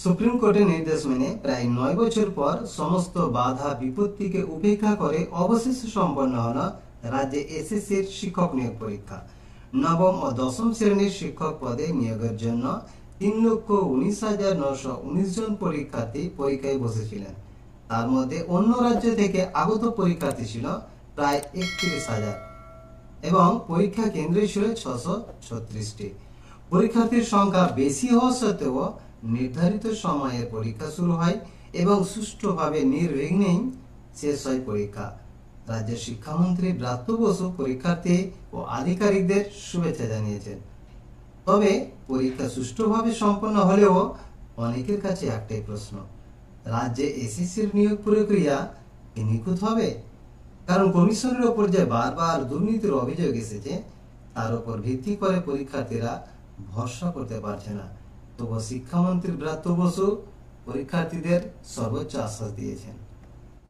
Supreme কোর্টের নির্দেশ মেনে প্রায় 9 বছর পর সমস্ত বাধা বিপত্তিকে উপেক্ষা করে অবশেষে সম্পন্ন হল রাজ্যে এসএসসির শিক্ষক নিয়োগ পরীক্ষা। নবম ও দশম শ্রেণীর শিক্ষক পদে নিয়োগের জন্য 3,19,919 জন পরীক্ষার্থী পরীক্ষায় বসেছিলেন। তার মধ্যে অন্য রাজ্য থেকে আগত পরীক্ষার্থী ছিল প্রায় 31,000 এবং পরীক্ষা কেন্দ্র ছিল 636টি। পরীক্ষার্থীর সংখ্যা বেশি হওয়া সত্ত্বেও নির্ধারিত সময়ে পরীক্ষা শুরু হয় এবং সুষ্ঠুভাবে নির্বিঘ্নেই শেষ হয় পরীক্ষা। রাজ্যের শিক্ষামন্ত্রী ব্রাত্য বসু পরীক্ষার্থী ও আধিকারিকদের শুভেচ্ছা জানিয়েছেন। তবে পরীক্ষা সুষ্ঠুভাবে সম্পন্ন হলেও অনেকের কাছে একটাই প্রশ্ন, রাজ্যে এসএসসির নিয়োগ প্রক্রিয়া কি নিখুঁত হবে? কারণ কমিশনের ওপর যে বারবার দুর্নীতির অভিযোগ এসেছে তার উপর ভিত্তি করে পরীক্ষার্থীরা ভরসা করতে পারছে না। তবু শিক্ষামন্ত্রী ব্রাত্য বসু পরীক্ষার্থীদের সর্বোচ্চ আশ্বাস দিয়েছেন।